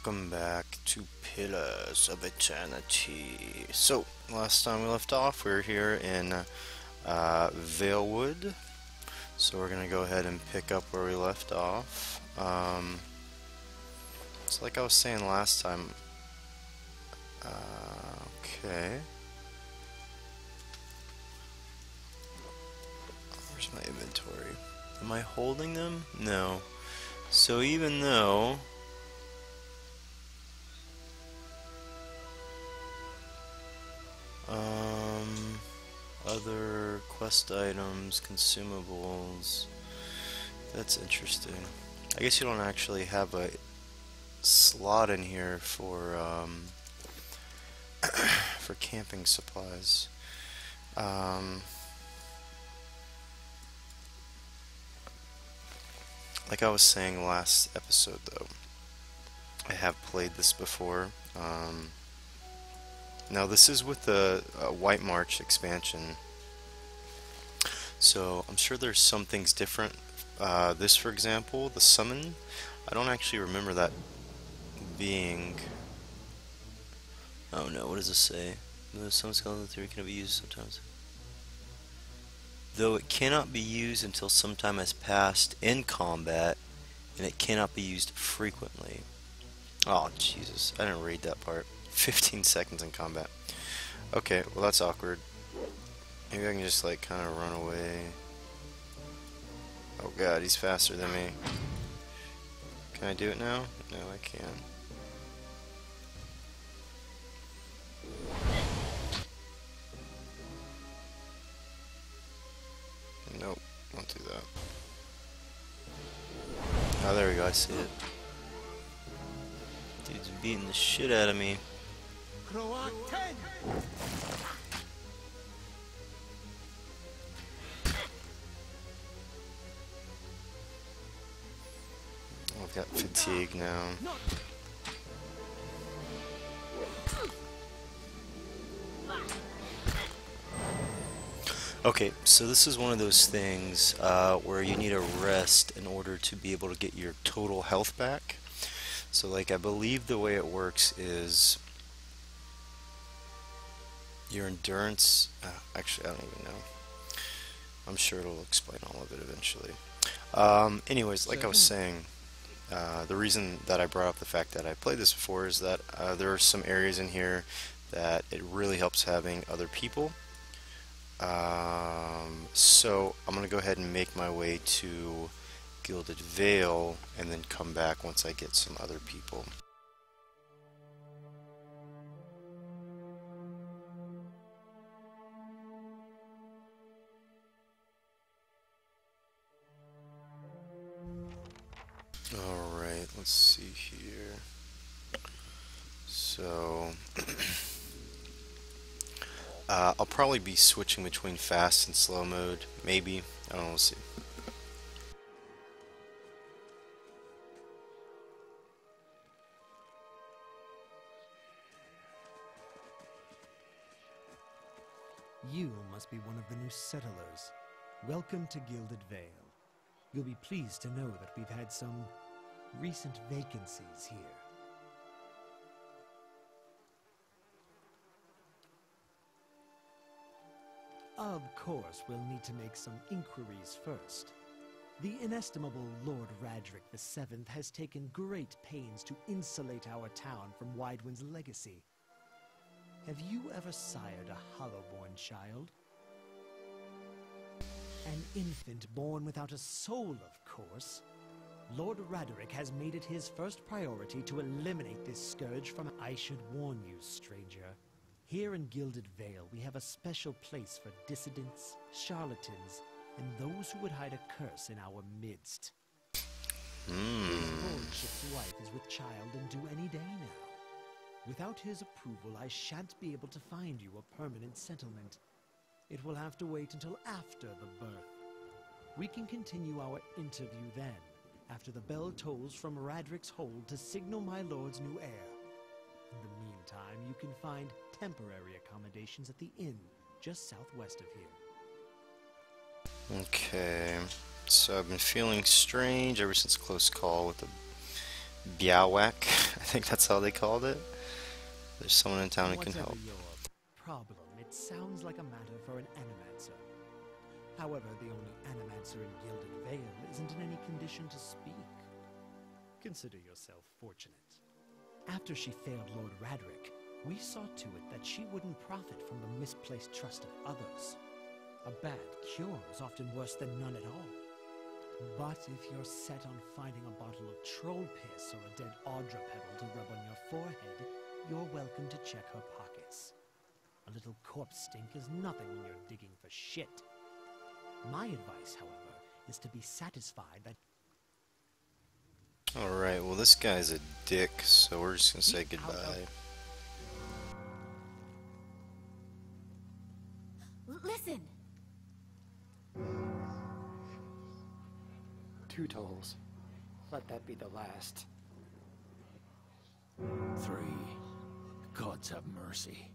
welcome back to Pillars of Eternity. So, last time we left off, we were here in Valewood. So we're gonna go ahead and pick up where we left off. So like I was saying last time, okay. Where's my inventory? Am I holding them? No. So even though other quest items, consumables, that's interesting. I guess you don't actually have a slot in here for for camping supplies. Like I was saying last episode though, I have played this before. Now this is with the White March expansion, so I'm sure there's some things different. This, for example, the summon, I don't actually remember that being... Oh no, what does this say? Some skeleton theory can be used sometimes. Though it cannot be used until some time has passed in combat, and it cannot be used frequently. Oh, Jesus, I didn't read that part. 15 seconds in combat. Okay, well that's awkward. Maybe I can just like kind of run away. Oh god, he's faster than me. Can I do it now? No, I can't. Nope, don't do that. Oh, there we go, I see it. Dude's beating the shit out of me. I've got fatigue now. Okay, so this is one of those things where you need a rest in order to be able to get your total health back. So like I believe the way it works is your endurance, actually I don't even know. I'm sure it'll explain all of it eventually. Anyways, like I was saying, the reason that I brought up the fact that I played this before is that there are some areas in here that it really helps having other people. So I'm going to go ahead and make my way to Gilded Vale and then come back once I get some other people. Alright, let's see here. So I'll probably be switching between fast and slow mode, maybe. I don't know, we'll see. You must be one of the new settlers. Welcome to Gilded Vale. You'll be pleased to know that we've had some recent vacancies here. Of course, we'll need to make some inquiries first. The inestimable Lord Radric VII has taken great pains to insulate our town from Widewind's legacy. Have you ever sired a Hollowborn child? An infant born without a soul, of course. Lord Radric has made it his first priority to eliminate this scourge from... I should warn you, stranger. Here in Gilded Vale, we have a special place for dissidents, charlatans, and those who would hide a curse in our midst. His lordship's wife is with child and due any day now. Without his approval, I shan't be able to find you a permanent settlement. It will have to wait until after the birth. We can continue our interview then, after the bell tolls from Radric's hold to signal my lord's new heir. In the meantime, you can find temporary accommodations at the inn just southwest of here. Okay, so I've been feeling strange ever since Close Call with the Biawak. I think that's how they called it. There's someone in town who can Whatever help. your problem, it sounds like a matter for an animancer. However, the only animancer in Gilded Vale isn't in any condition to speak. Consider yourself fortunate. After she failed Lord Radric, we saw to it that she wouldn't profit from the misplaced trust of others. A bad cure is often worse than none at all. But if you're set on finding a bottle of troll piss or a dead Audra pebble to rub on your forehead, you're welcome to check her pockets. A little corpse stink is nothing when you're digging for shit. My advice, however, is to be satisfied that... Alright, well this guy's a dick, so we're just gonna say goodbye. Listen! 2 tolls. Let that be the last. 3. Gods have mercy.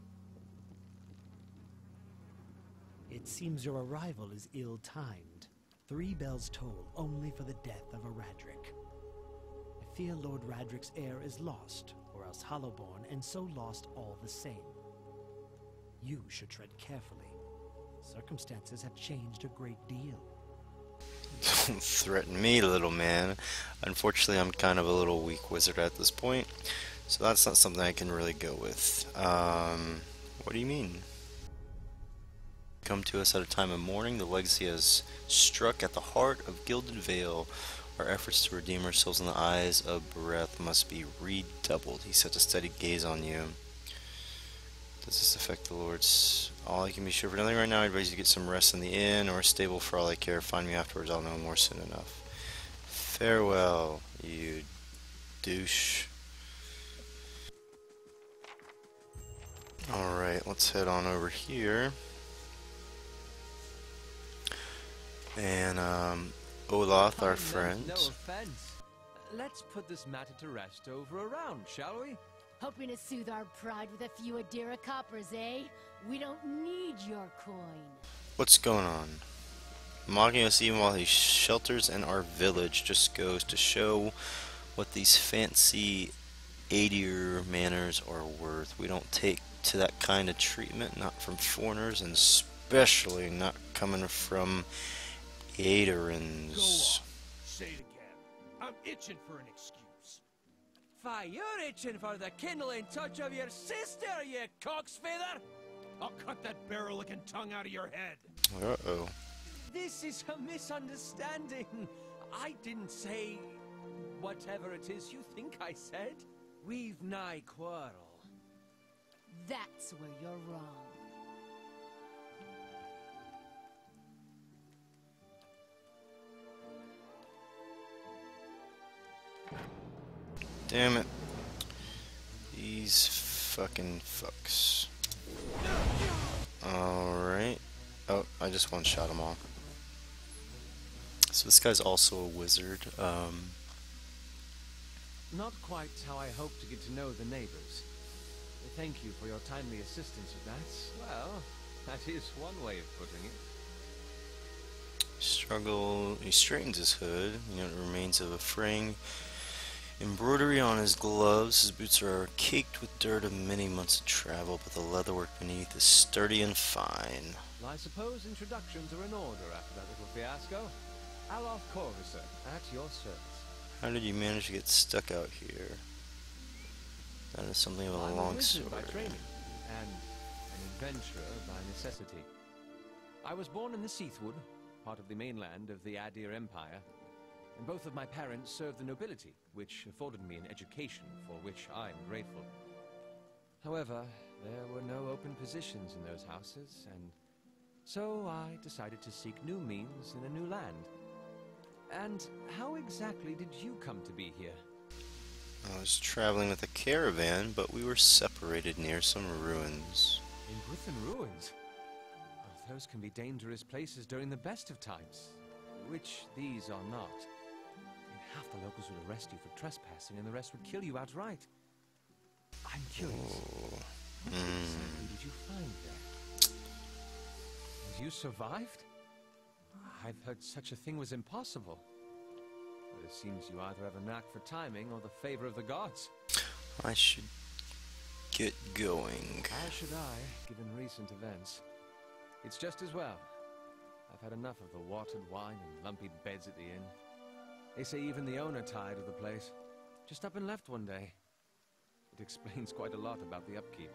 It seems your arrival is ill-timed. 3 bells toll only for the death of a Radric. I fear Lord Radric's heir is lost, or else Hollowborn, and so lost all the same. You should tread carefully. Circumstances have changed a great deal. Don't threaten me, little man. Unfortunately, I'm kind of a little weak wizard at this point, so that's not something I can really go with. What do you mean? Come to us at a time of mourning. The legacy has struck at the heart of Gilded Vale. Our efforts to redeem ourselves in the eyes of breath must be redoubled. He sets a steady gaze on you. Does this affect the Lord's? All I can be sure for nothing right now. I advise you to get some rest in the inn or a stable for all I care. Find me afterwards. I'll know more soon enough. Farewell, you douche. Alright, let's head on over here. And, Olaf, our friend. No offense. Let's put this matter to rest over a round, shall we? Hoping to soothe our pride with a few Adira coppers, eh? We don't need your coin. What's going on? Mocking us even while he shelters in our village just goes to show what these fancy Aedir manners are worth. We don't take to that kind of treatment, not from foreigners, and especially not coming from Aedirans. Go on. Say it again. I'm itching for an excuse. Fie, you're itching for the kindling touch of your sister, you cocksfeather! I'll cut that barrel-looking tongue out of your head. Uh-oh. This is a misunderstanding. I didn't say whatever it is you think I said. We've nigh quarrel. That's where you're wrong. Damn it. These fucking fucks. Alright. Oh, I just one-shot them all. So this guy's also a wizard. Not quite how I hoped to get to know the neighbors. Thank you for your timely assistance with that. Well, that is one way of putting it. Struggle. He straightens his hood. You know, the remains of a fraying embroidery on his gloves. His boots are caked with dirt of many months of travel, but the leatherwork beneath is sturdy and fine. Well, I suppose introductions are in order after that little fiasco. Alof Corvisor, at your service. How did you manage to get stuck out here? That is something of a I'm long wizard story. by training, and an adventurer by necessity. I was born in the Seathwood, part of the mainland of the Aedir Empire, and both of my parents served the nobility, which afforded me an education for which I'm grateful. However, there were no open positions in those houses, and so I decided to seek new means in a new land. And how exactly did you come to be here? I was traveling with a caravan, but we were separated near some ruins. In Griffin Ruins? Oh, those can be dangerous places during the best of times, which these are not. And half the locals would arrest you for trespassing, and the rest would kill you outright. I'm curious. Oh. What exactly did you find there? And you survived? I've heard such a thing was impossible. But it seems you either have a knack for timing or the favor of the gods. I should get going. How should I, given recent events? It's just as well. I've had enough of the watered wine and lumpy beds at the inn. They say even the owner tired of the place. Just up and left one day. It explains quite a lot about the upkeep.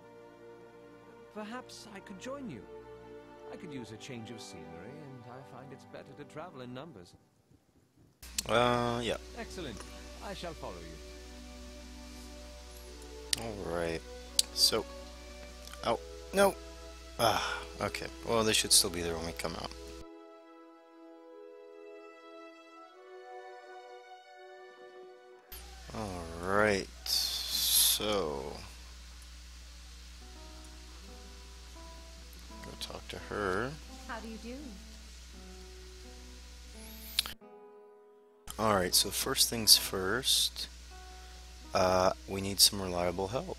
Perhaps I could join you. I could use a change of scenery, and I find it's better to travel in numbers. Yeah. Excellent. I shall follow you. Alright. So. Oh, no! Okay. Well, they should still be there when we come out. Alright. So. Go talk to her. How do you do? Alright, so first things first, we need some reliable help.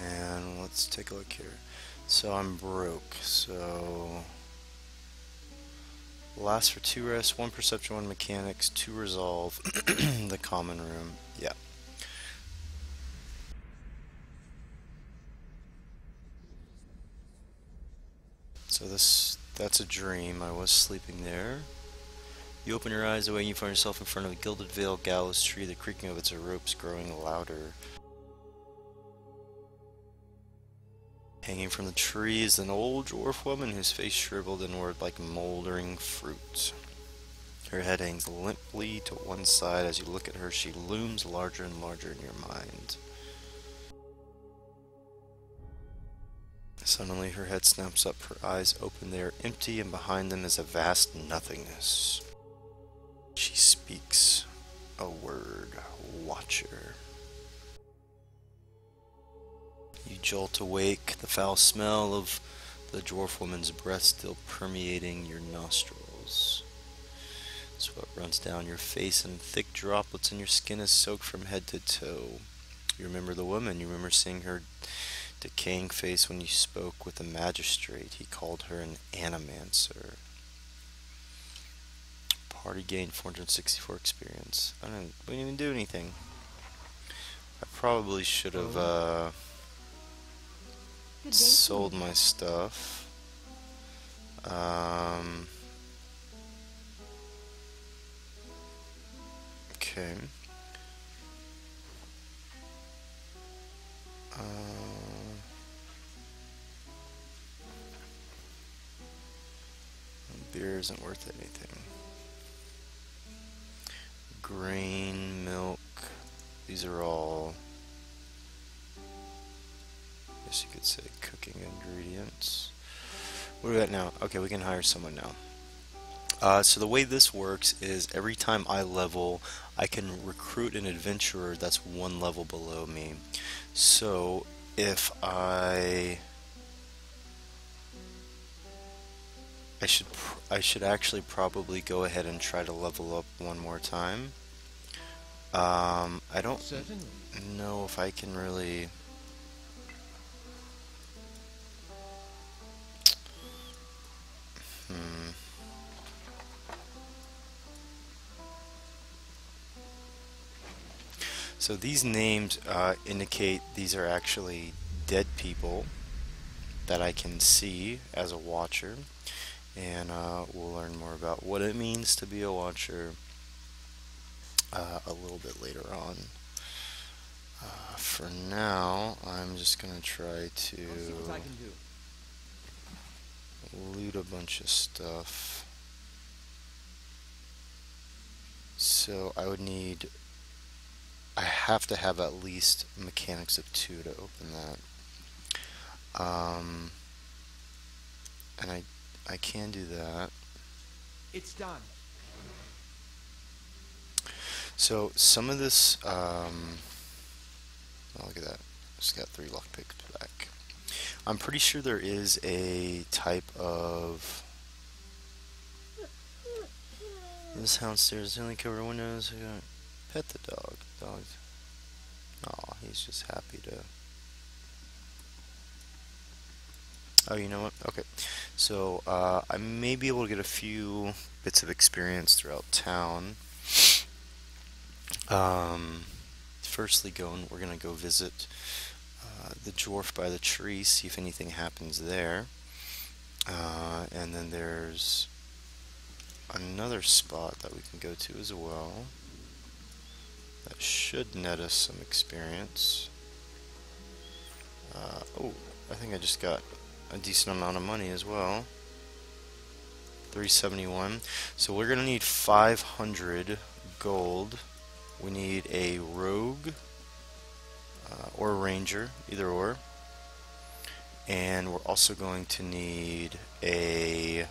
And let's take a look here. So I'm broke, so lasts for 2 rests, 1 perception, 1 mechanics, 2 resolve, the common room, yeah. So that's a dream. I was sleeping there. You open your eyes away and you find yourself in front of a gilded veil gallows tree, the creaking of its ropes growing louder. Hanging from the tree is an old dwarf woman whose face shriveled inward like moldering fruit. Her head hangs limply to one side. As you look at her, she looms larger and larger in your mind. Suddenly her head snaps up, her eyes open, they are empty, and behind them is a vast nothingness. She speaks a word, Watcher. You jolt awake, the foul smell of the dwarf woman's breath still permeating your nostrils. Sweat runs down your face and thick droplets in your skin is soaked from head to toe. You remember the woman, you remember seeing her decaying face when you spoke with the magistrate. He called her an animancer. Party gained 464 experience. We didn't even do anything. I probably should have sold my stuff. Okay. Beer isn't worth anything. Grain, milk, these are all, I guess you could say, cooking ingredients. What do we got now? Okay, we can hire someone now. So the way this works is every time I level, I can recruit an adventurer that's 1 level below me. So if I should actually probably go ahead and try to level up one more time. I don't know if I can really. So these names indicate these are actually dead people that I can see as a watcher, and we'll learn more about what it means to be a watcher a little bit later on. For now, I'm just gonna try to See what I can do. loot a bunch of stuff. So I have to have at least mechanics of 2 to open that. And I can do that. It's done. So some of this, oh, look at that. Just got 3 lockpicks back. I'm pretty sure there is a type of. This house stairs only cover windows. Pet the dog. Dogs. Oh, he's just happy to. Oh, you know what? Okay. So, I may be able to get a few for firstly we're gonna go visit the dwarf by the tree, see if anything happens there. And then there's another spot that we can go to as well. That should net us some experience. Oh, I think I just got a decent amount of money as well. 371. So we're gonna need 500 gold. We need a rogue or a ranger, either or. And we're also going to need a...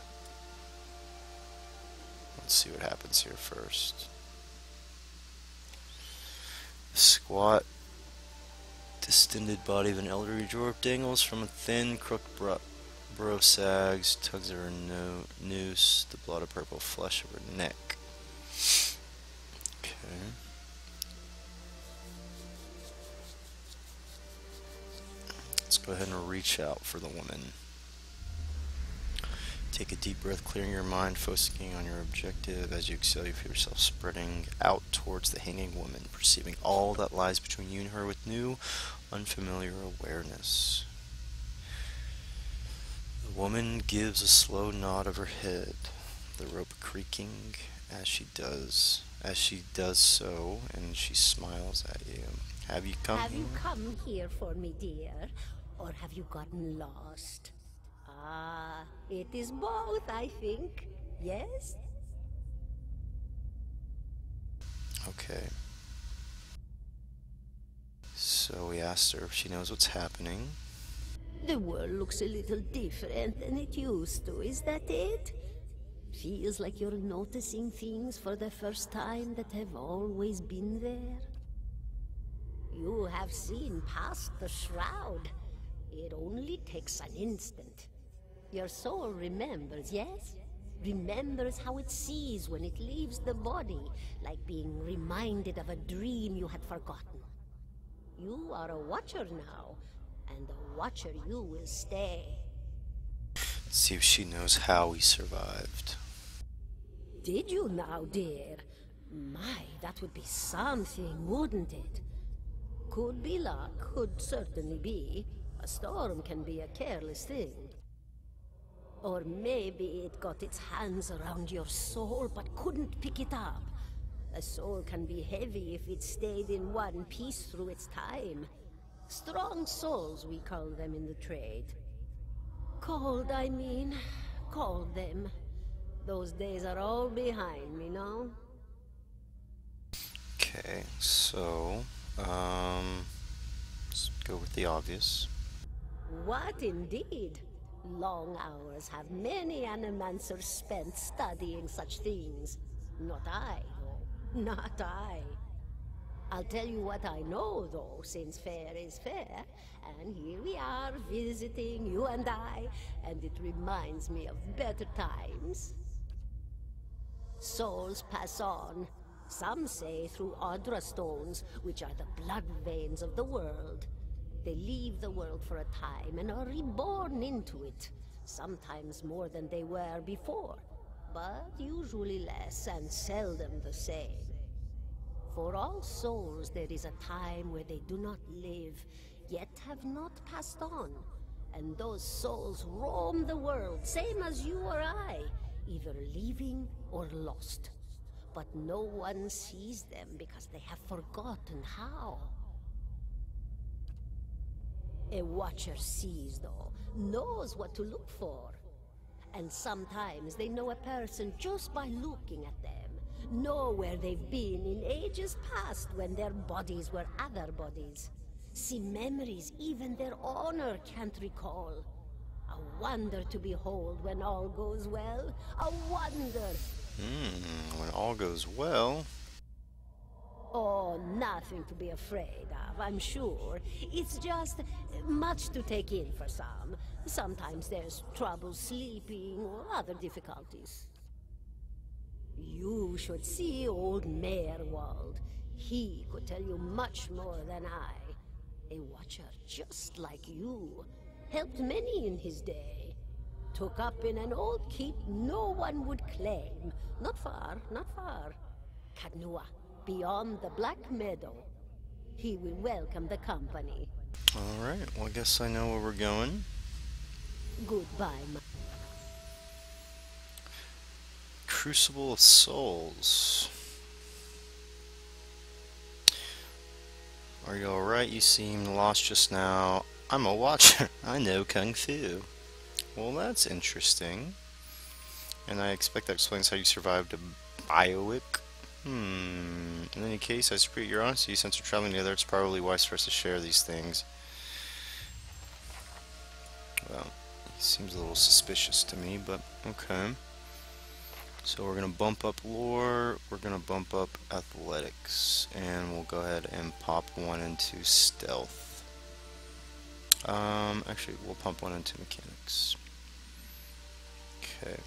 Let's see what happens here first. Squat, distended body of an elderly dwarf dangles from a thin, crooked brow sags, tugs at her noose, the blot of purple flesh of her neck. Okay. Let's go ahead and reach out for the woman. Take a deep breath, clearing your mind, focusing on your objective. As you exhale, you feel yourself spreading out towards the hanging woman, perceiving all that lies between you and her with new, unfamiliar awareness. The woman gives a slow nod of her head, the rope creaking as she does so, and she smiles at you. Have you come Have here? you come here for me, dear? Or have you gotten lost? Ah, it is both, I think. Yes? Okay. So we asked her if she knows what's happening. The world looks a little different than it used to, is that it? Feels like you're noticing things for the first time that have always been there. You have seen past the shroud. It only takes an instant. Your soul remembers, yes? Remembers how it sees when it leaves the body, like being reminded of a dream you had forgotten. You are a watcher now, and a watcher you will stay. Let's see if she knows how we survived. Did you now, dear? My, that would be something, wouldn't it? Could be luck, could certainly be. A storm can be a careless thing. Or maybe it got its hands around your soul but couldn't pick it up. A soul can be heavy if it stayed in one piece through its time. Strong souls, we call them in the trade. Cold, I mean. Called them. Those days are all behind me, no? Okay, so, let's go with the obvious. What indeed? Long hours have many animancers spent studying such things. Not I, though. Not I. I'll tell you what I know, though, since fair is fair. And here we are, visiting, you and I, and it reminds me of better times. Souls pass on. Some say through Audra stones, which are the blood veins of the world. They leave the world for a time and are reborn into it, sometimes more than they were before, but usually less and seldom the same. For all souls there is a time where they do not live, yet have not passed on, and those souls roam the world, same as you or I, either leaving or lost. But no one sees them because they have forgotten how. A watcher sees, though, knows what to look for. And sometimes they know a person just by looking at them, know where they've been in ages past when their bodies were other bodies. See memories even their honor can't recall. A wonder to behold when all goes well. A wonder! When all goes well... Oh, nothing to be afraid of, I'm sure. It's just much to take in for some. Sometimes there's trouble sleeping or other difficulties. You should see old Merwald. He could tell you much more than I. A watcher just like you. Helped many in his day. Took up in an old keep no one would claim. Not far, not far. Kadnua. Beyond the Black Meadow. He will welcome the company. Alright, well I guess I know where we're going. Goodbye, my... Crucible of Souls. Are you alright? You seemed lost just now. I'm a watcher. I know Kung Fu. Well, that's interesting. And I expect that explains how you survived a biowick. In any case, I appreciate your honesty. Since we're traveling together, it's probably wise for us to share these things. Well, he seems a little suspicious to me, but okay. So we're going to bump up lore, we're going to bump up athletics, and we'll go ahead and pop one into stealth. Actually, we'll pump one into mechanics. Okay.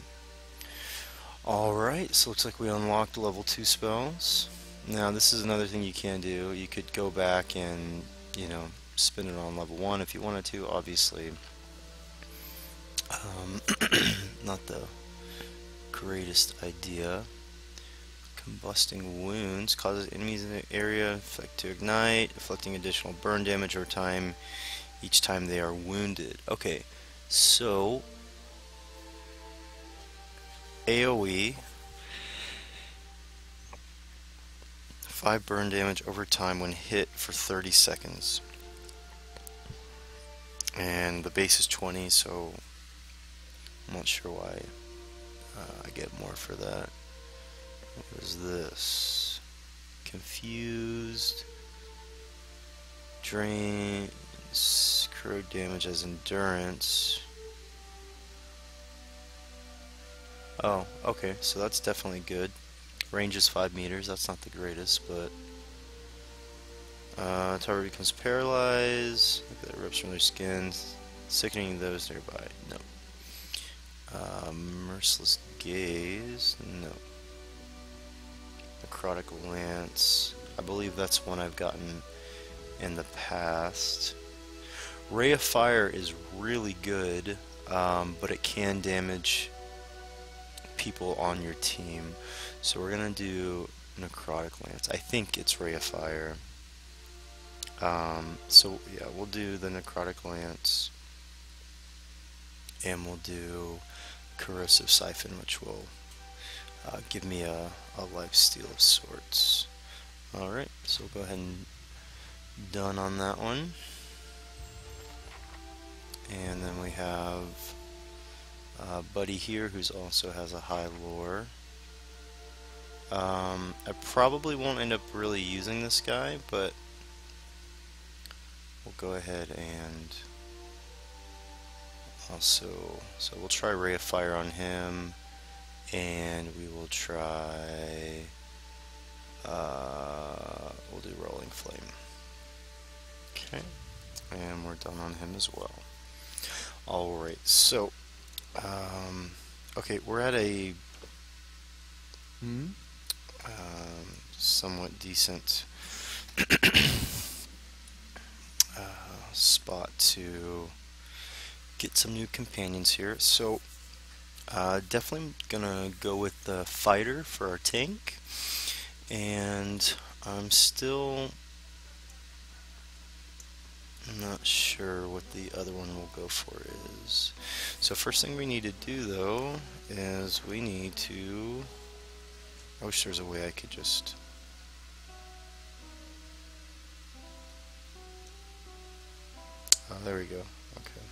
Alright, so looks like we unlocked level 2 spells. Now, this is another thing you can do. You could go back and, you know, spin it on level 1 if you wanted to, obviously. Not the greatest idea. Combusting wounds causes enemies in the area to ignite, inflicting additional burn damage over time each time they are wounded. Okay, so AoE 5 burn damage over time when hit for 30 seconds. And the base is 20, so I'm not sure why I get more for that. What is this? Confused. Drains. Corrode damage as endurance. Oh, okay, so that's definitely good. Range is 5 meters, that's not the greatest, but target becomes paralyzed. Look at that, rips from their skins, sickening those nearby. No. Merciless gaze. No. Necrotic lance. I believe that's one I've gotten in the past. Ray of Fire is really good, but it can damage people on your team. So we're gonna do Necrotic Lance. I think it's Ray of Fire. So yeah, we'll do the Necrotic Lance, and we'll do Corrosive Siphon, which will give me a lifesteal of sorts. Alright, so we'll go ahead and done on that one. And then we have Buddy here, who's also has a high lore. I probably won't end up really using this guy, but we'll go ahead and also, so we'll try Ray of Fire on him, and we will try, we'll do Rolling Flame. Okay, and we're done on him as well. Alright, so, okay, we're at a somewhat decent spot to get some new companions here. So, definitely gonna go with the fighter for our tank, and I'm still not sure what the other one we'll go for is. So first thing we need to do though is we need to, I wish there was a way I could just there we go. Okay.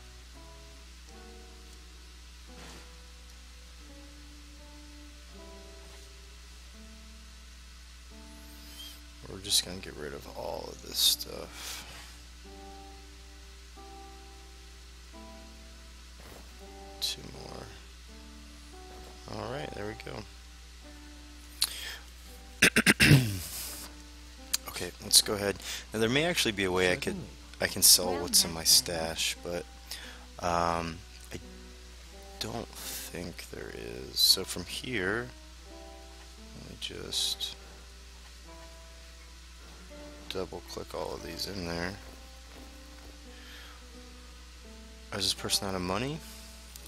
We're just gonna get rid of all of this stuff. Two more. Alright, there we go. Okay, let's go ahead. Now there may actually be a way I can sell what's in my stash, but I don't think there is. So from here, let me just double click all of these in there. Is this person out of money?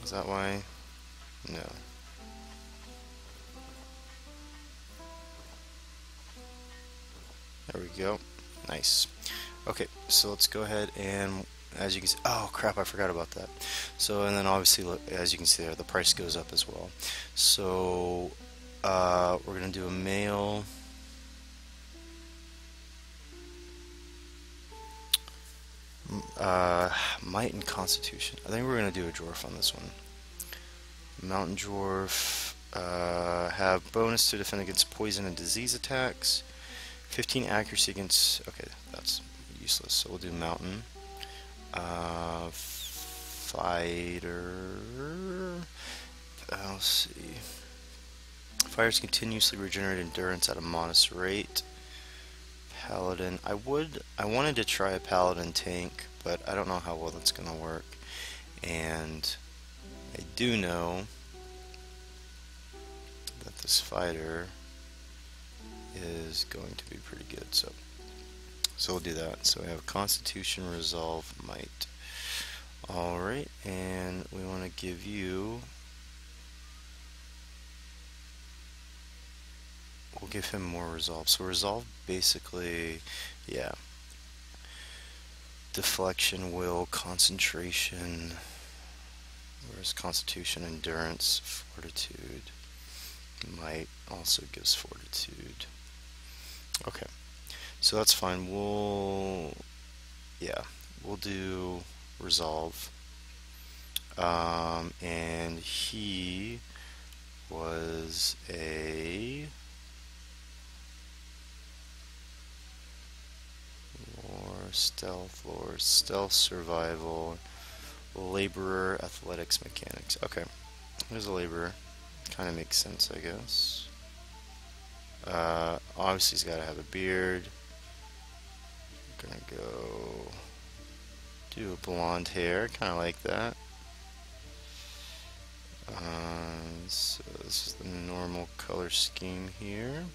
Is that why? No. There we go. Nice. Okay, so let's go ahead and, as you can see, oh crap, I forgot about that. So, and then obviously, look, as you can see there, the price goes up as well. So, we're gonna do a male. Might and Constitution. I think we're gonna do a dwarf on this one. Mountain dwarf. Have bonus to defend against poison and disease attacks. 15 accuracy against. Okay, that's useless. So we'll do mountain. Fighter. Let's see. Fighters continuously regenerate endurance at a modest rate. Paladin. I wanted to try a paladin tank, but I don't know how well that's gonna work. And I do know that this fighter is going to be pretty good. So we'll do that. So we have Constitution, Resolve, Might. Alright, and we want to give you, we'll give him more Resolve. So Resolve basically, yeah, deflection, will, concentration, whereas Constitution, endurance, fortitude. Might also gives fortitude. Okay, so that's fine. We'll do Resolve. And he was a lore, stealth, survival, laborer, athletics, mechanics. Okay, here's a laborer. Kind of makes sense, I guess. Obviously he's got to have a beard. I'm gonna go do a blonde hair, kind of like that. So this is the normal color scheme here.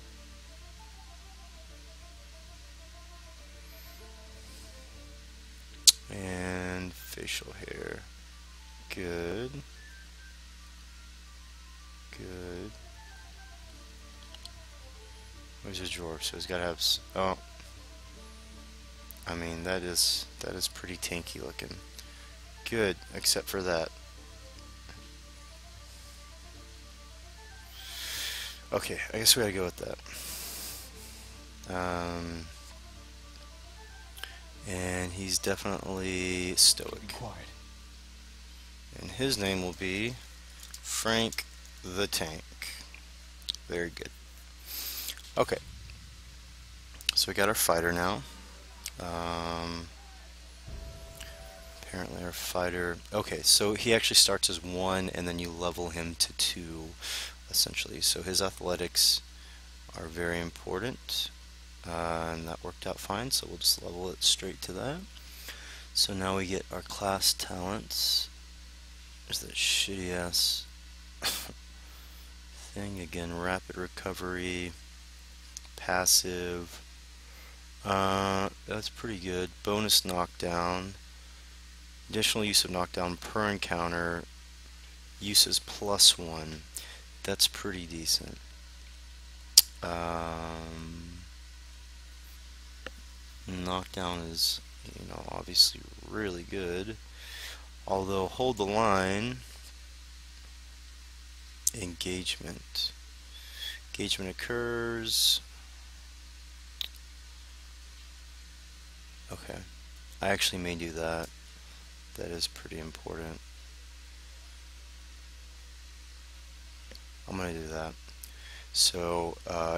And facial hair. Good. Good. Where's his dwarf? So he's got to have. Oh, I mean that is pretty tanky looking. Good, except for that. Okay, I guess we gotta go with that. And he's definitely stoic. And his name will be Frank the Tank. Very good. Okay. So we got our fighter now. Apparently our fighter... Okay, so he actually starts as 1 and then you level him to 2, essentially. So his athletics are very important. And that worked out fine, so we'll just level it straight to that. So now we get our class talents. There's that shitty ass thing again. Rapid recovery, passive. That's pretty good. Bonus knockdown. Additional use of knockdown per encounter. Uses +1. That's pretty decent. Knockdown is, obviously really good. Although hold the line. Engagement. Engagement occurs. Okay. I actually may do that. That is pretty important. I'm gonna do that. So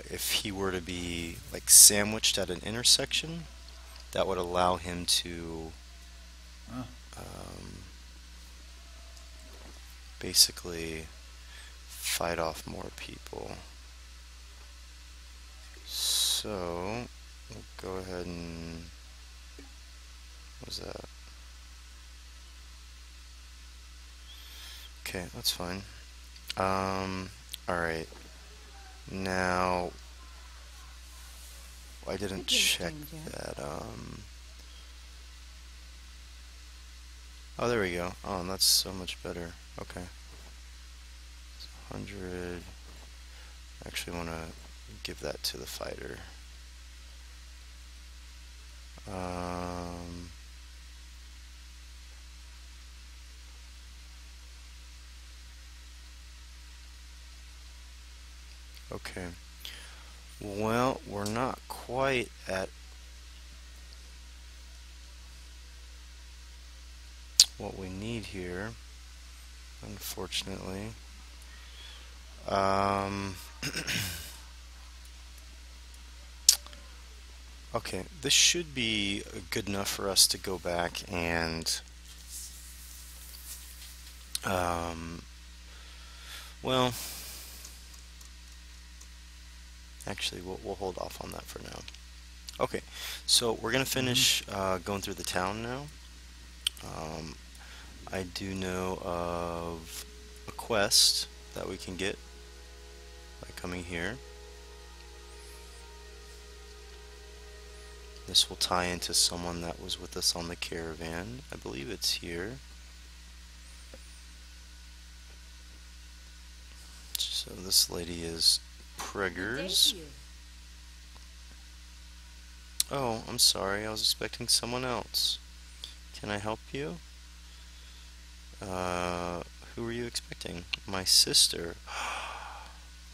if he were to be like sandwiched at an intersection, that would allow him to basically fight off more people. So we'll go ahead and, what was that? Okay, that's fine. Alright. Now, I didn't check that, oh, there we go. Oh, that's so much better. Okay. It's 100. I actually want to give that to the fighter. Um, okay. Well, we're not quite at what we need here, unfortunately. Um, okay, this should be good enough for us to go back and well, actually, we'll hold off on that for now. Okay, so we're gonna finish going through the town now. Um, I do know of a quest that we can get by coming here. This will tie into someone that was with us on the caravan. I believe it's here. So this lady is Preggers. Oh, I'm sorry. I was expecting someone else. Can I help you? Who were you expecting? My sister.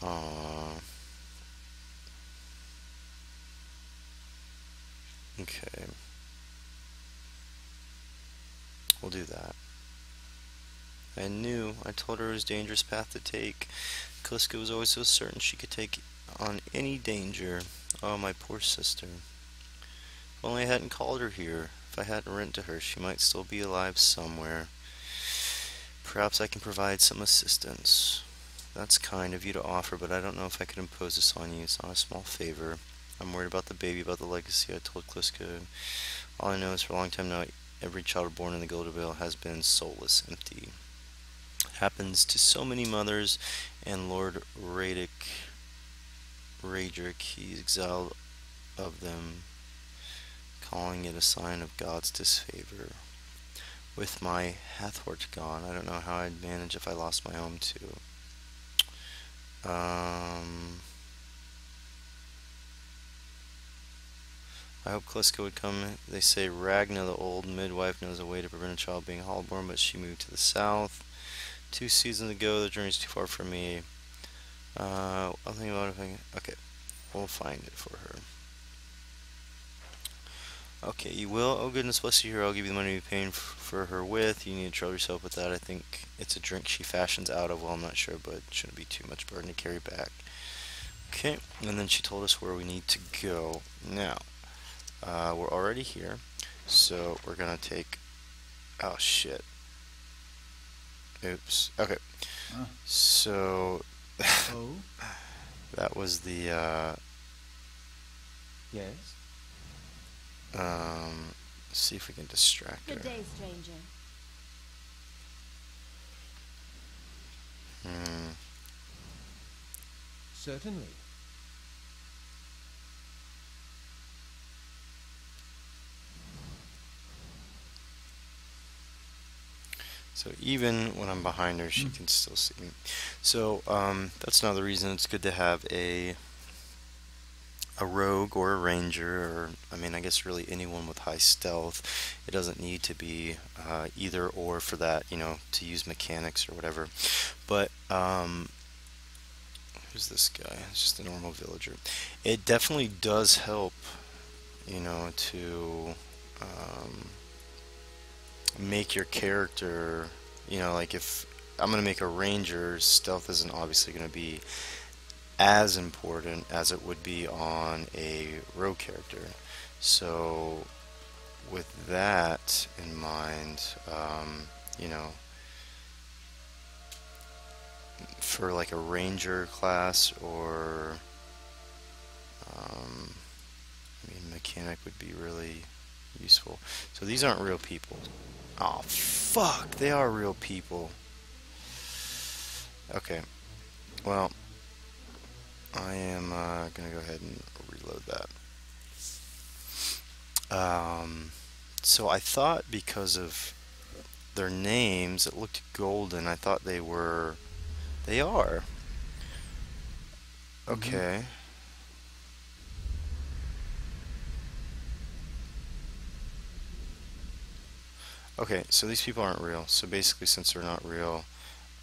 Aww. Okay. We'll do that. I knew. I told her it was a dangerous path to take. Kaliska was always so certain she could take on any danger. Oh, my poor sister. If only I hadn't called her here. If I hadn't written to her, she might still be alive somewhere. Perhaps I can provide some assistance. That's kind of you to offer, but I don't know if I could impose this on you. It's not a small favor. I'm worried about the baby, about the legacy. I told Kaliska. All I know is for a long time now, every child born in the Gilded has been soulless, empty. Happens to so many mothers, and Lord Radric, he exiled of them, calling it a sign of God's disfavor. With my Hathort gone, I don't know how I'd manage if I lost my home too. I hope Kaliska would come. They say Ragna, the old midwife, knows a way to prevent a child being hallborn, but she moved to the south 2 seasons ago. The journey's too far for me. I'll think about it if I can. Okay, we'll find it for her. Okay, you will. Oh goodness bless you, here. I'll give you the money you're paying for her with. You need to trouble yourself with that. I think it's a drink she fashions out of. Well, I'm not sure, but it shouldn't be too much burden to carry back. Okay, and then she told us where we need to go. Now, we're already here, so we're gonna take. Oh shit. Oops. Okay. So. Oh? That was the. Yes? See if we can distract her. Good day, stranger. Certainly. So even when I'm behind her, she can still see me. So that's another reason it's good to have a rogue or a ranger, or I mean, I guess really anyone with high stealth. It doesn't need to be either or for that, you know, to use mechanics or whatever. But who's this guy? It's just a normal villager. It definitely does help, you know, to make your character, you know, like if I'm going to make a ranger, stealth isn't obviously going to be as important as it would be on a rogue character. So with that in mind, you know, for like a ranger class or I mean mechanic would be really useful. So these aren't real people. Oh fuck, they are real people. Okay, well, I am gonna go ahead and reload that. So I thought because of their names, it looked golden. I thought they were. They are. Okay. Okay, so these people aren't real. So basically, since they're not real,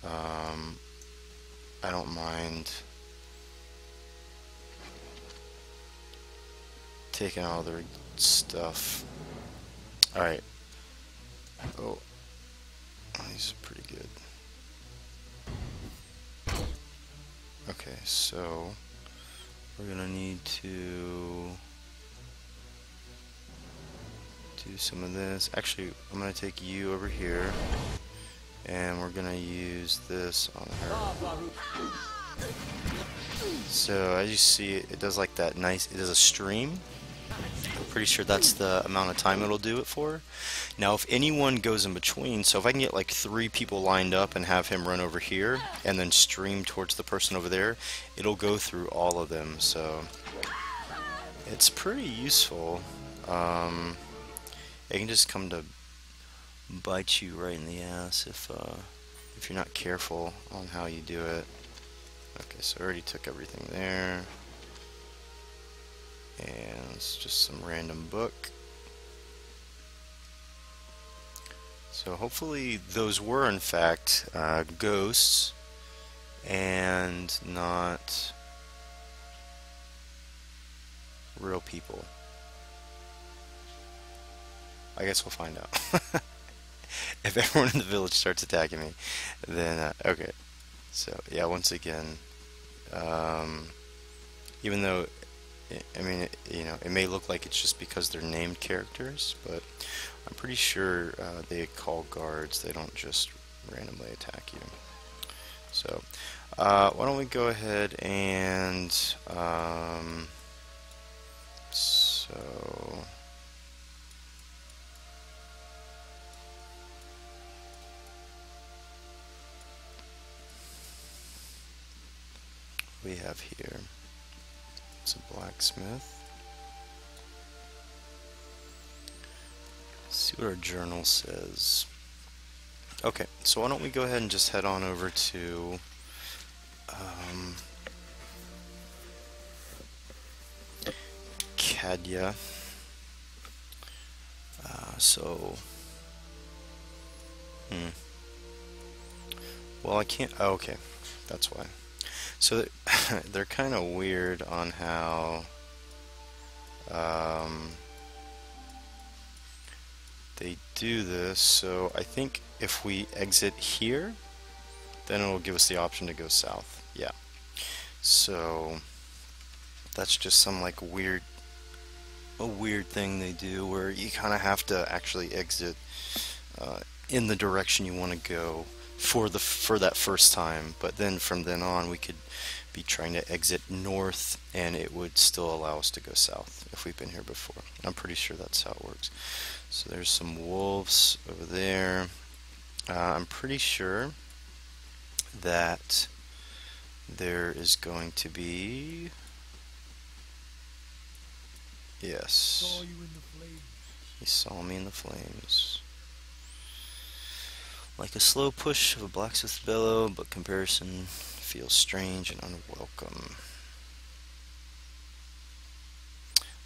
I don't mind taking all their stuff. Alright. Oh, these are pretty good. Okay, so we're gonna need to do some of this. Actually, I'm gonna take you over here, and we're gonna use this on her. So as you see, it does like that nice, it does a stream. I'm pretty sure that's the amount of time it'll do it for. Now if anyone goes in between, so if I can get like 3 people lined up and have him run over here and then stream towards the person over there, it'll go through all of them. So it's pretty useful. It can just come to bite you right in the ass if you're not careful on how you do it. Okay, so I already took everything there. And it's just some random book. So hopefully those were in fact ghosts and not real people. I guess we'll find out. If everyone in the village starts attacking me, then okay. So yeah, once again, even though I mean, you know, it may look like it's just because they're named characters, but I'm pretty sure they call guards. They don't just randomly attack you. So why don't we go ahead and so we have here. It's a blacksmith. Let's see what our journal says. Okay, so why don't we go ahead and just head on over to Cadia. Well, I can't. Oh, okay, that's why. So they're kind of weird on how they do this. So I think if we exit here, then it'll give us the option to go south. Yeah. So that's just some like weird thing they do where you kind of have to actually exit in the direction you want to go for that first time, but then from then on we could be trying to exit north and it would still allow us to go south if we've been here before. I'm pretty sure that's how it works. So there's some wolves over there. I'm pretty sure that there is going to be, yes, Saw you in the flames. He saw me in the flames. Like a slow push of a blacksmith's bellow, but comparison feels strange and unwelcome.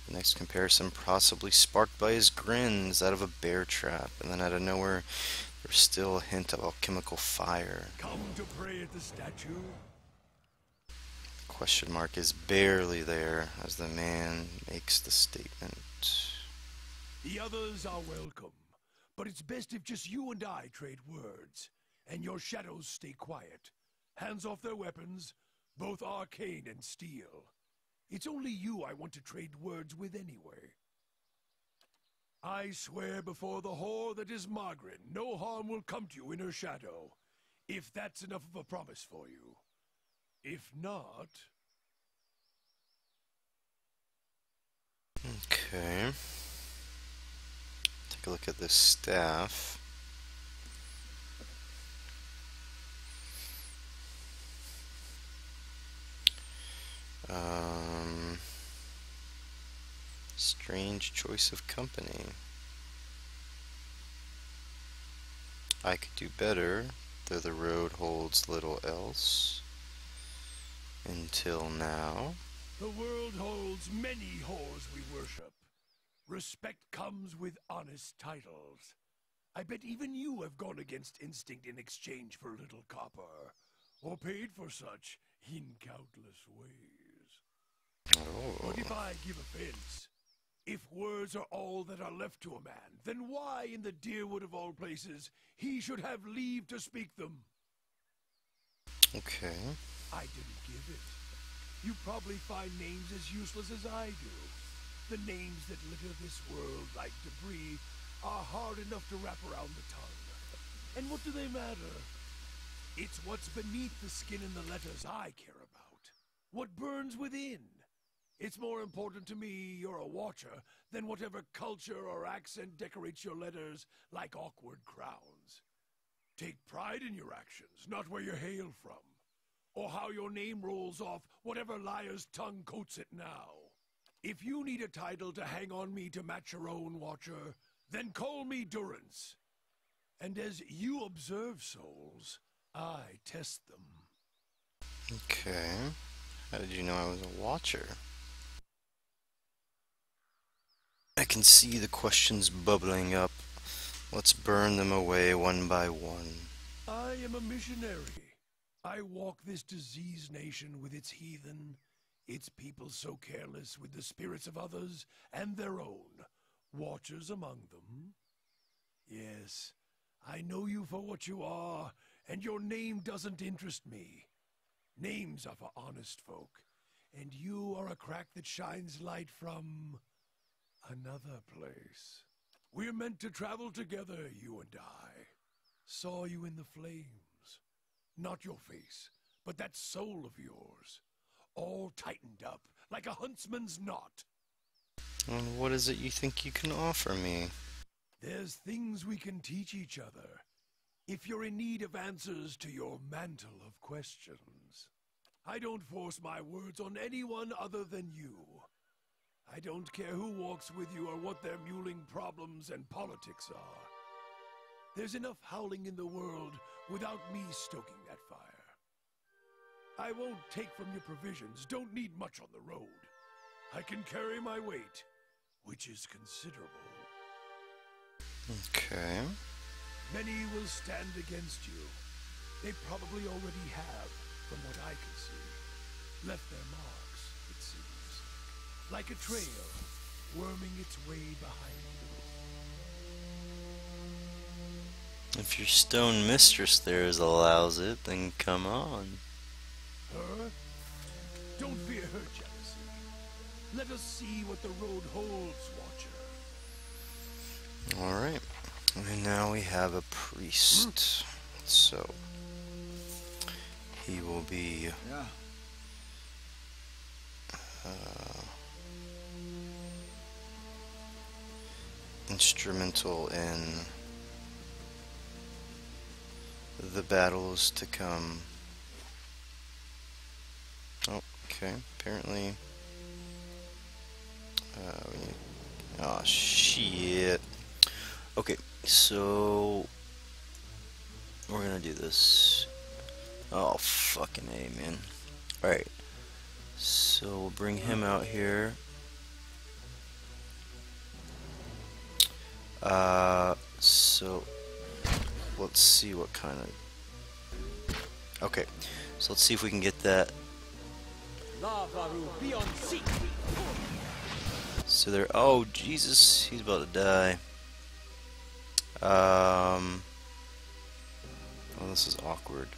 The next comparison, possibly sparked by his grin, is that of a bear trap, and then out of nowhere, there's still a hint of alchemical fire. Come to pray at the statue? Question mark is barely there as the man makes the statement. The others are welcome, but it's best if just you and I trade words, and your shadows stay quiet. Hands off their weapons, both arcane and steel. It's only you I want to trade words with anyway. I swear before the whore that is Margaret, no harm will come to you in her shadow, if that's enough of a promise for you. If not... Okay. Take a look at this staff. Strange choice of company. I could do better, though the road holds little else. Until now. The world holds many whores we worship. Respect comes with honest titles. I bet even you have gone against instinct in exchange for a little copper, or paid for such in countless ways. Oh. But if I give offense, if words are all that are left to a man, then why in the Deerwood of all places he should have leave to speak them? Okay. I didn't give it. You probably find names as useless as I do. The names that litter this world like debris are hard enough to wrap around the tongue. And what do they matter? It's what's beneath the skin and the letters I care about. What burns within. It's more important to me you're a watcher than whatever culture or accent decorates your letters like awkward crowns. Take pride in your actions, not where you hail from, or how your name rolls off whatever liar's tongue coats it now. If you need a title to hang on me to match your own, Watcher, then call me Durance. And as you observe souls, I test them. Okay. How did you know I was a watcher? I can see the questions bubbling up. Let's burn them away one by one. I am a missionary. I walk this diseased nation with its heathen, its people so careless with the spirits of others and their own, watchers among them. Yes, I know you for what you are, and your name doesn't interest me. Names are for honest folk, and you are a crack that shines light from another place. We're meant to travel together, you and I. Saw you in the flames. Not your face, but that soul of yours. All tightened up, like a huntsman's knot. And what is it you think you can offer me? There's things we can teach each other, if you're in need of answers to your mantle of questions. I don't force my words on anyone other than you. I don't care who walks with you or what their mewling problems and politics are. There's enough howling in the world without me stoking that fire. I won't take from your provisions, don't need much on the road. I can carry my weight, which is considerable. Okay. Many will stand against you. They probably already have, from what I can see. Left their marks, it seems. Like a trail, worming its way behind you. If your stone mistress there allows it, then come on. Her? Don't fear her jealousy. Let us see what the road holds, Watcher. Alright. And now we have a priest. So, he will be instrumental in the battles to come. Oh, okay. Apparently, we need. Oh shit. Okay, so we're gonna do this. Oh fucking A, man. Alright. So we'll bring him out here. So let's see what kind of. Okay, so let's see if we can get that. So there. Oh Jesus, he's about to die. Oh, this is awkward.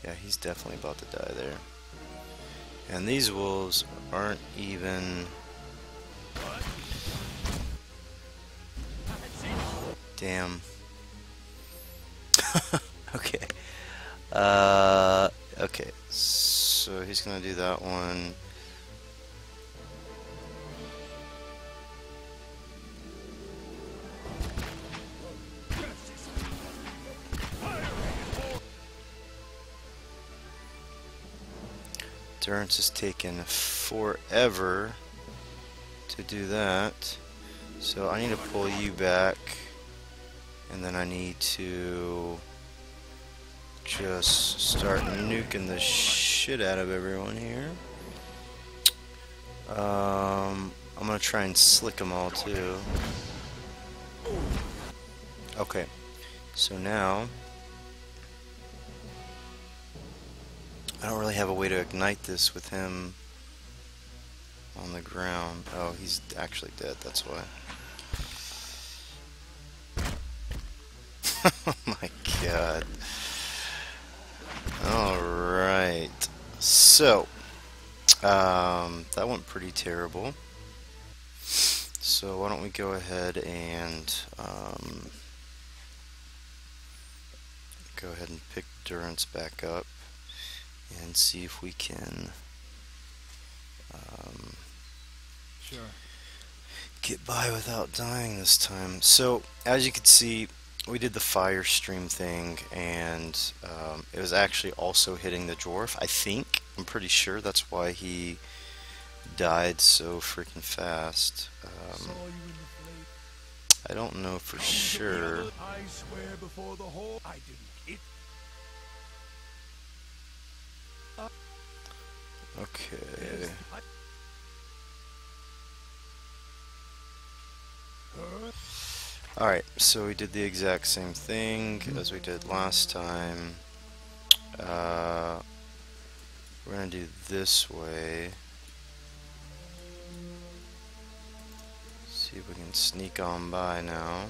Yeah, he's definitely about to die there. And these wolves aren't even. Damn. Okay. Okay. So he's gonna do that one. Durance has taken forever to do that. So I need to pull you back. And then I need to just start nuking the shit out of everyone here. I'm gonna try and slick them all too. Okay, so now I don't really have a way to ignite this with him on the ground. Oh, he's actually dead, that's why. Oh my god. Alright. So, that went pretty terrible. So why don't we go ahead and pick Durance back up and see if we can Sure. get by without dying this time. So as you can see, we did the fire stream thing, and it was actually also hitting the dwarf. I think, I'm pretty sure that's why he died so freaking fast. Saw you in the flame. I don't know for Come to the sure. other- I swear before the whole. I didn't. It. Okay. Alright, so we did the exact same thing as we did last time. We're gonna do this way. See if we can sneak on by now.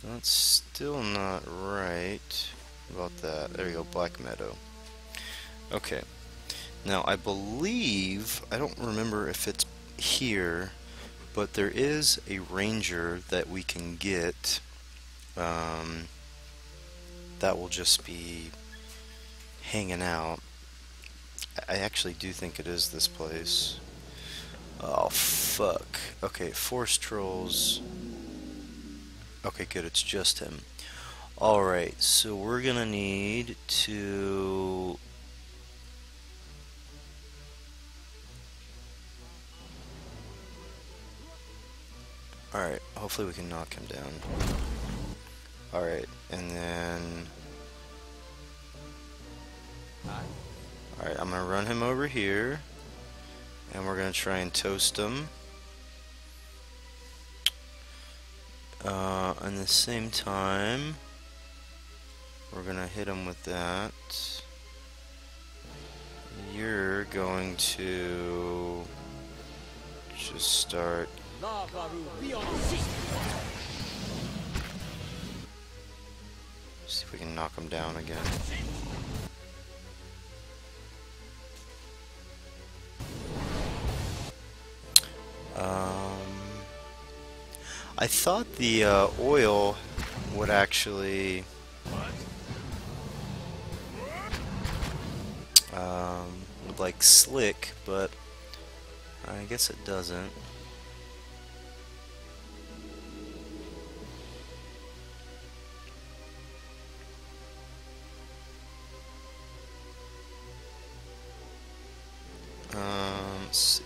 That's still not right. About that. There we go, Black Meadow. Okay. Now, I believe, I don't remember if it's here, but there is a ranger that we can get that will just be hanging out. I actually do think it is this place. Oh, fuck. Okay, Forest Trolls. Okay, good, it's just him. Alright, so we're gonna need to... Alright, hopefully we can knock him down. Alright, and then... Alright, I'm gonna run him over here, and we're gonna try and toast him. At the same time, we're gonna hit him with that. You're going to just start. See if we can knock him down again. I thought the oil would actually would like slick, but I guess it doesn't. Let's see.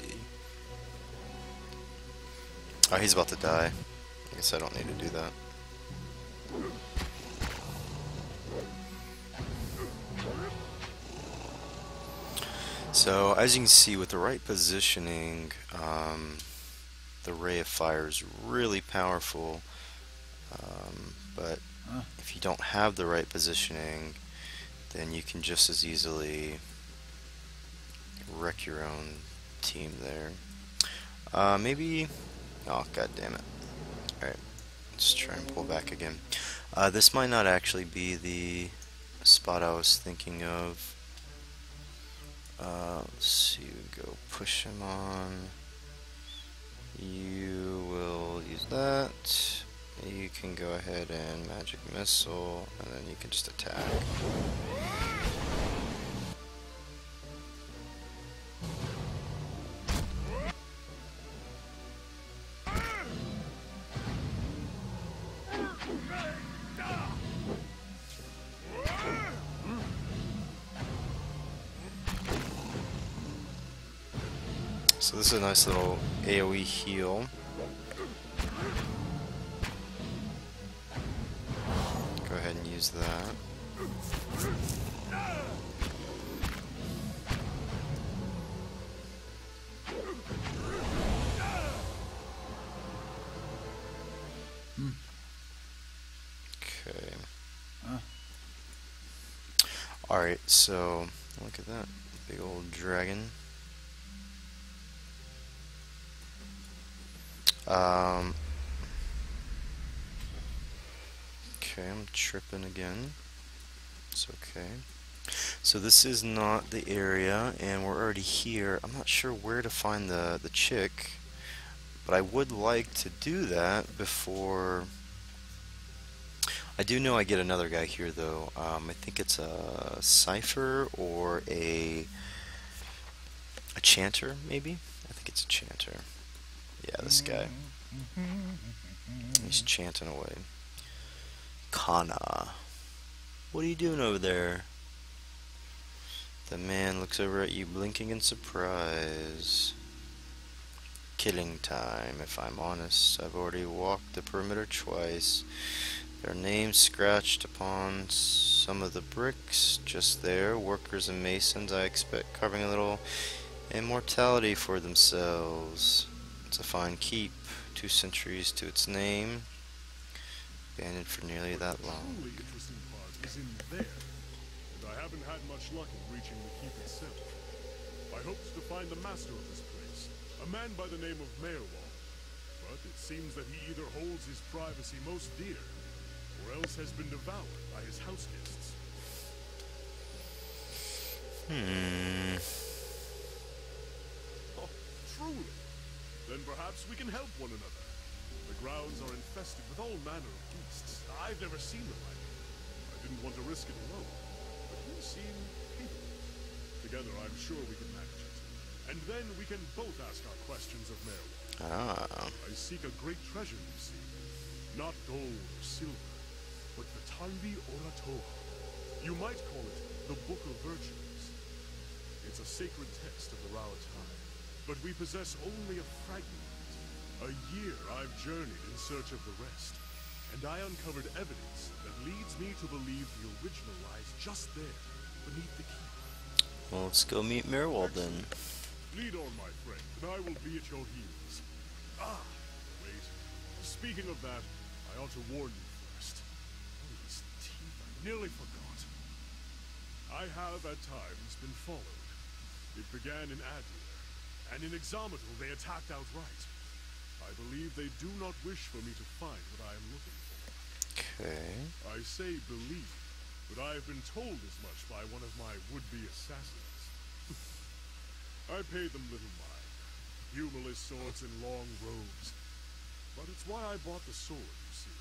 Oh, he's about to die. I guess I don't need to do that. So, as you can see, with the right positioning, the Ray of Fire is really powerful. But if you don't have the right positioning, then you can just as easily wreck your own team there. Maybe... Oh, god damn it. Alright, let's try and pull back again. This might not actually be the spot I was thinking of. Let's see, we go push him on. You will use that. You can go ahead and magic missile, and then you can just attack. So this is a nice little AoE heal. Go ahead and use that. Okay. Alright, so look at that. Big old dragon. Okay, I'm tripping again. It's okay. So this is not the area, and we're already here. I'm not sure where to find the chick, but I would like to do that before... I do know I get another guy here, though. I think it's a Cypher or a Chanter, maybe? I think it's a Chanter. Yeah, this guy. He's chanting away. Kana. What are you doing over there? The man looks over at you, blinking in surprise. Killing time, if I'm honest. I've already walked the perimeter twice. Their names scratched upon some of the bricks just there. Workers and masons, I expect, carving a little immortality for themselves. It's a fine keep. 2 centuries to its name. Abandoned for nearly that long. The truly interesting part is in there, and I haven't had much luck in reaching the keep itself. I hoped to find the master of this place, a man by the name of Merwald, but it seems that he either holds his privacy most dear, or else has been devoured by his house guests. Oh, truly? Then perhaps we can help one another. The grounds are infested with all manner of beasts. I've never seen the like. I didn't want to risk it alone, but you seem capable. Together, I'm sure we can manage it. And then we can both ask our questions of Merwald. I seek a great treasure, you see. Not gold or silver, but the Talvi Oratoa. You might call it the Book of Virtues. It's a sacred text of the Rauatai, but we possess only a fragment. A year I've journeyed in search of the rest, and I uncovered evidence that leads me to believe the original lies just there, beneath the keep. Well, let's go meet Merwald then. Lead on, my friend, and I will be at your heels. Ah, wait. Speaking of that, I ought to warn you first. Oh, these teeth, I nearly forgot. I have, at times, been followed. It began in Adir, and in Exometal they attacked outright. I believe they do not wish for me to find what I am looking for. Okay. I say believe, but I have been told as much by one of my would-be assassins. I paid them little mind. Humorless swords and long robes. But it's why I bought the sword, you see.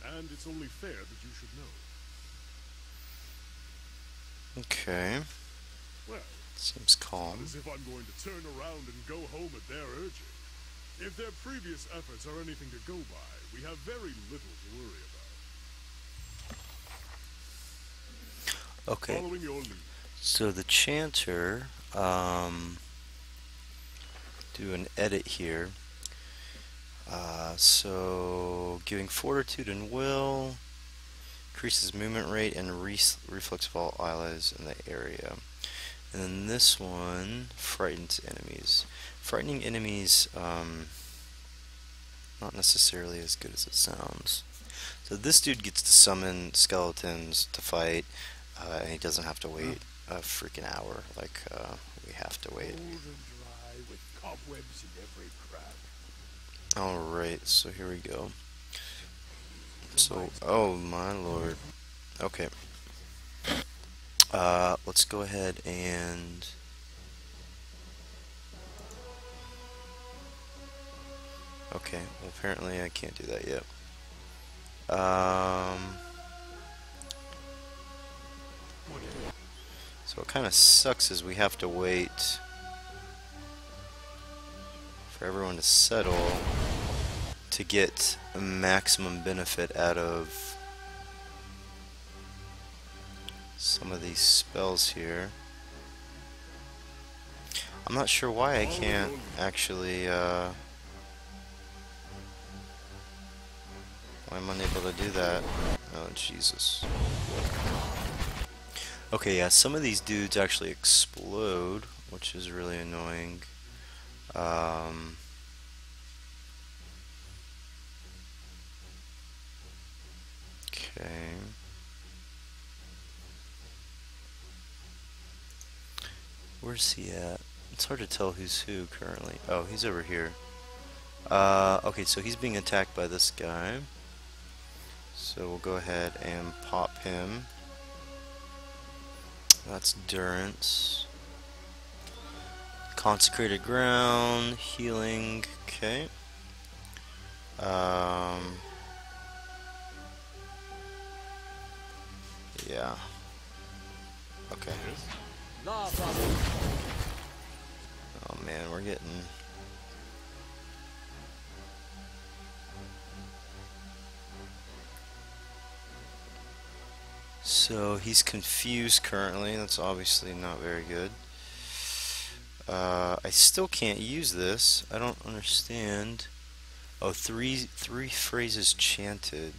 And it's only fair that you should know. Okay. Well, seems not calm. as if I'm going to turn around and go home at their urging. If their previous efforts are anything to go by, we have very little to worry about. Okay. Following your lead. So the Chanter, do an edit here. So giving fortitude and will, increases movement rate and reflex of all allies in the area. And then this one frightens enemies. Frightening enemies, not necessarily as good as it sounds. So this dude gets to summon skeletons to fight, and he doesn't have to wait a freaking hour like we have to wait. Cold and dry with cobwebs in every crack. Alright, so here we go. So, oh my lord. Okay. Let's go ahead and... Okay, well apparently I can't do that yet. So what kind of sucks is we have to wait for everyone to settle to get a maximum benefit out of some of these spells here. I'm not sure why I can't actually why I'm unable to do that. Oh, Jesus. Okay, yeah, some of these dudes actually explode, which is really annoying. Okay. Where's he at? It's hard to tell who's who currently. Oh, he's over here. Okay, so he's being attacked by this guy. So we'll go ahead and pop him. That's Durance. Consecrated ground, healing, okay. Yeah. Okay. Oh man, we're getting... So he's confused currently. That's obviously not very good. I still can't use this. I don't understand. Oh, three phrases chanted.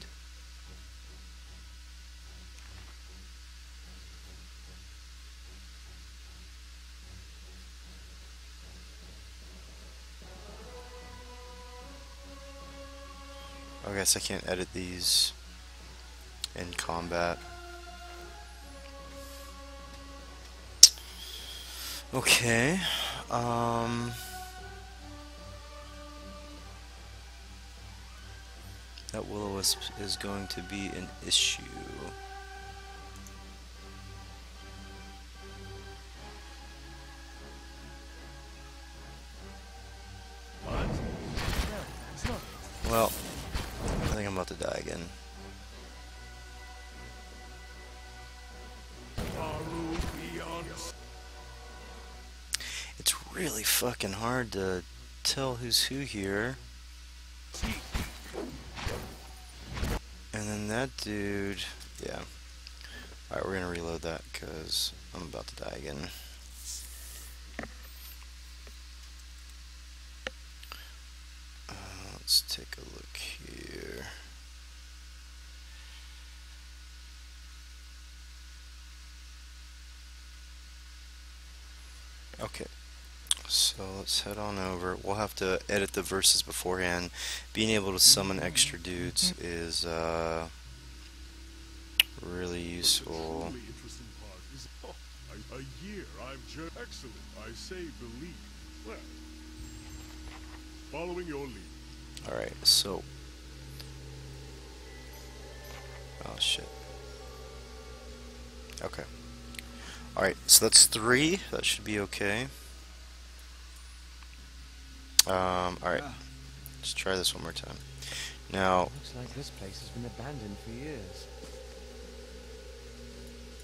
I guess I can't edit these in combat. Okay. That will-o-wisp is going to be an issue. Well, I think I'm about to die again. It's really fucking hard to tell who's who here. And then that dude, yeah. Alright, we're gonna reload that because I'm about to die again. Let's take a look here. Okay, so let's head on over. We'll have to edit the verses beforehand. Being able to summon extra dudes is really useful. A year, excellent. I say believe. Well, following your lead. Alright, so... Oh shit. Okay. Alright, so that's 3. That should be okay. Alright. Let's try this one more time. Now... Looks like this place has been abandoned for years.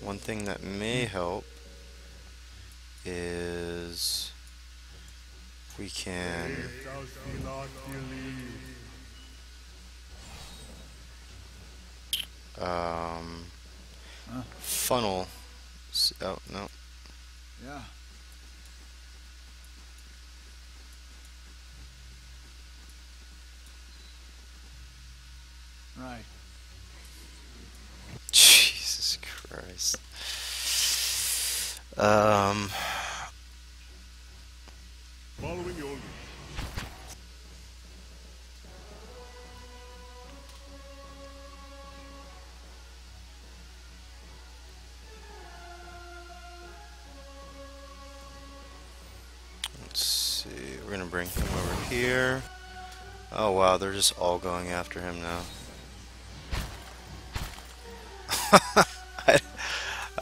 One thing that may help is... we can... funnel... Oh, no. Yeah. Right. Jesus Christ. Following your lead. Let's see. We're gonna bring him over here. Oh wow, they're just all going after him now.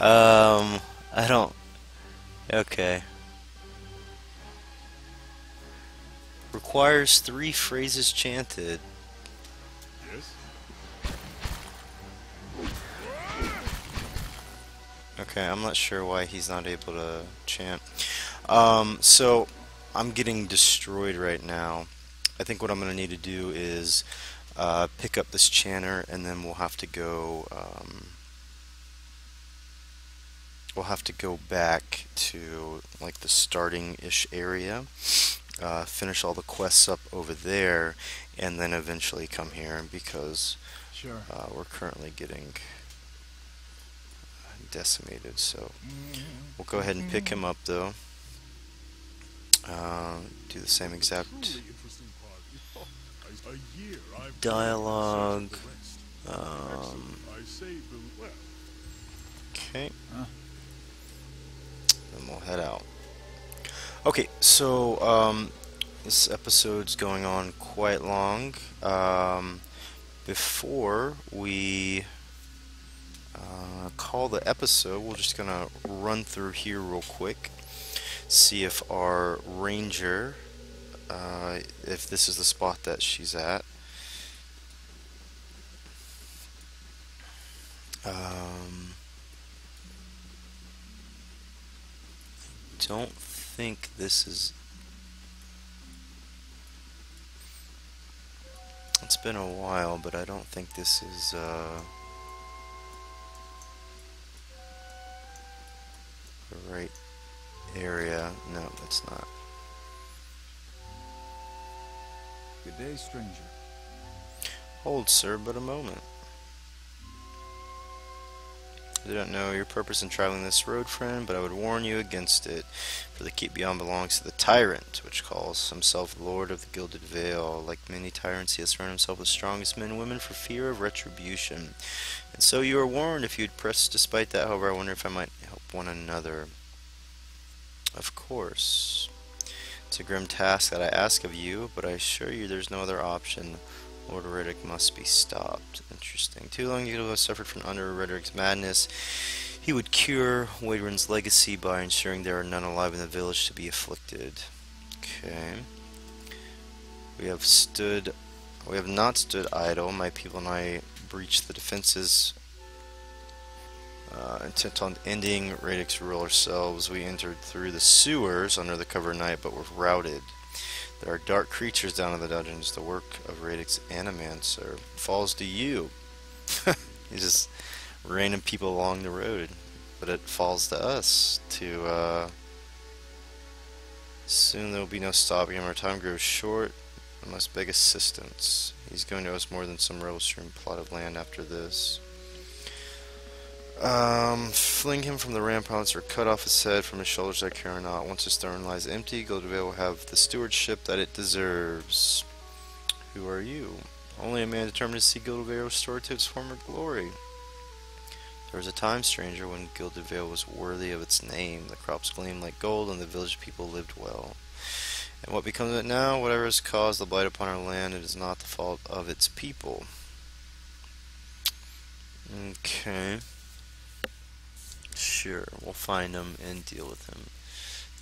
I don't... Okay. Requires 3 phrases chanted. Yes. Okay, I'm not sure why he's not able to chant. So, I'm getting destroyed right now. I think what I'm going to need to do is pick up this chanter, and then we'll have to go... we'll have to go back to like the starting-ish area, finish all the quests up over there, and then eventually come here, because Sure. We're currently getting decimated, so we'll go ahead and pick him up, though. Do the same exact Truly interesting party. A year I've dialogue. I say well. Okay. Huh. Then we'll head out. Okay, so this episode's going on quite long. Before we call the episode, we're just gonna run through here real quick, see if our ranger, if this is the spot that she's at. Don't think this is. It's been a while, but I don't think this is the right area. No, it's not. Good day, stranger. Hold, sir, but a moment. I don't know your purpose in traveling this road, friend, but I would warn you against it, for the keep beyond belongs to the tyrant, which calls himself Lord of the Gilded Vale. Like many tyrants, he has surrounded himself with strongest men and women for fear of retribution. And so you are warned if you'd press despite that. However, I wonder if I might help one another. Of course. It's a grim task that I ask of you, but I assure you there's no other option. Lord Reddick must be stopped. Interesting. Too long ago, suffered from under Reddick's madness. He would cure Wadrin's legacy by ensuring there are none alive in the village to be afflicted. Okay. We have not stood idle. My people and I breached the defenses, intent on ending Radix rule ourselves. We entered through the sewers under the cover of night, but were routed. There are dark creatures down in the dungeons, the work of Radix Animancer. Falls to you. He's just random people along the road, but it falls to us to, soon there will be no stopping him. Our time grows short. I must beg assistance. He's going to us more than some rebel-strewn plot of land after this. Fling him from the ramparts or cut off his head from his shoulders, I care not. Once his throne lies empty, Gilded Vale will have the stewardship that it deserves. Who are you? Only a man determined to see Gilded Vale restored to its former glory. There was a time, stranger, when Gilded Vale was worthy of its name. The crops gleamed like gold, and the village people lived well. And what becomes of it now? Whatever has caused the blight upon our land, it is not the fault of its people. Okay. Sure, we'll find him and deal with him.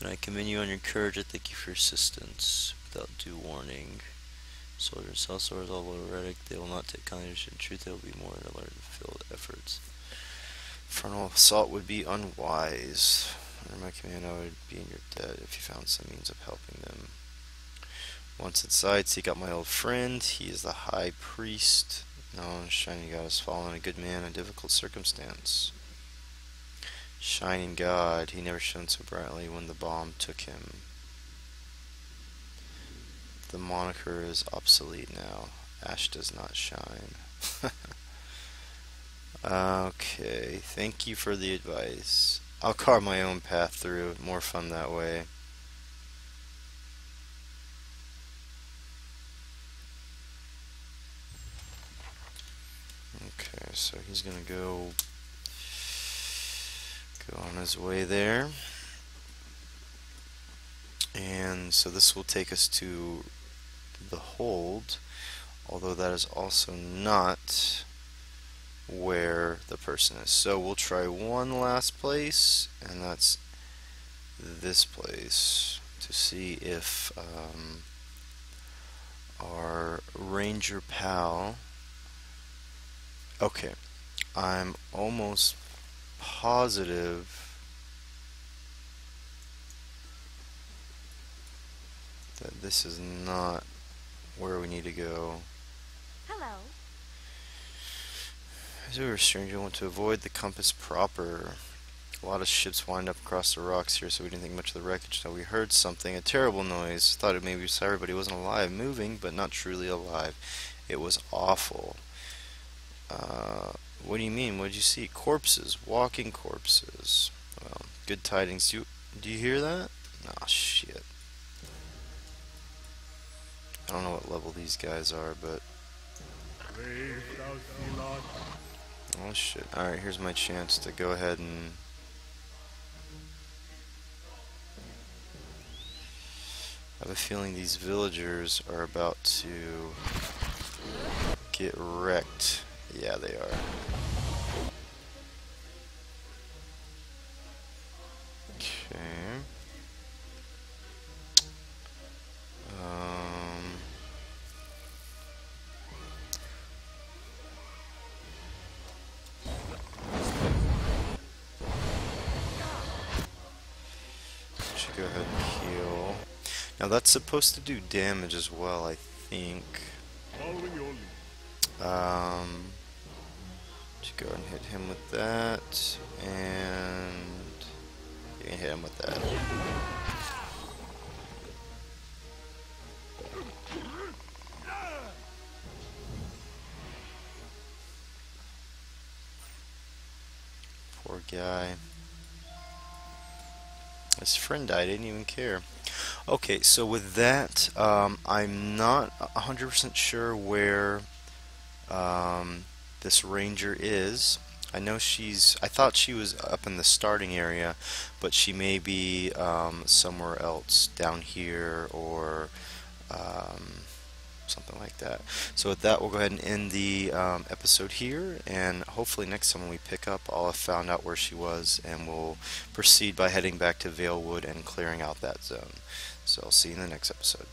And I commend you on your courage. I thank you for your assistance. Without due warning, soldiers, sellswords, all over Reddick, they will not take kindly to truth. They will be more alert to field efforts. Frontal assault would be unwise. Under my command, I would be in your debt if you found some means of helping them. Once inside, seek out my old friend. He is the high priest. No, shining God has fallen, a good man in a difficult circumstance. Shining God, he never shone so brightly when the bomb took him. The moniker is obsolete now. Ash does not shine. Okay, thank you for the advice. I'll carve my own path through. More fun that way. Okay, so he's gonna go on his way there. And so this will take us to the hold, although that is also not where the person is. So we'll try one last place, and that's this place, to see if our ranger pal. Okay, I'm almost positive that this is not where we need to go. Hello. As we were strange, we want to avoid the compass proper. A lot of ships wind up across the rocks here, so we didn't think much of the wreckage until we heard something, a terrible noise. Thought it maybe we saw everybody wasn't alive, moving, but not truly alive. It was awful. What do you mean? What did you see? Corpses. Walking corpses. Well, good tidings. Do you hear that? Ah, shit. I don't know what level these guys are, but... Oh shit. Alright, here's my chance to go ahead and... I have a feeling these villagers are about to get wrecked. Yeah, they are. Okay. Should go ahead and heal. Now that's supposed to do damage as well, I think. Should go ahead and hit him with that, and you can hit him with that. Poor guy. His friend died, I didn't even care. Okay, so with that, I'm not 100% sure where this ranger is. I know I thought she was up in the starting area, but she may be somewhere else, down here, or something like that. So with that, we'll go ahead and end the episode here, and hopefully next time when we pick up, I'll have found out where she was, and we'll proceed by heading back to Valewood and clearing out that zone. So I'll see you in the next episode.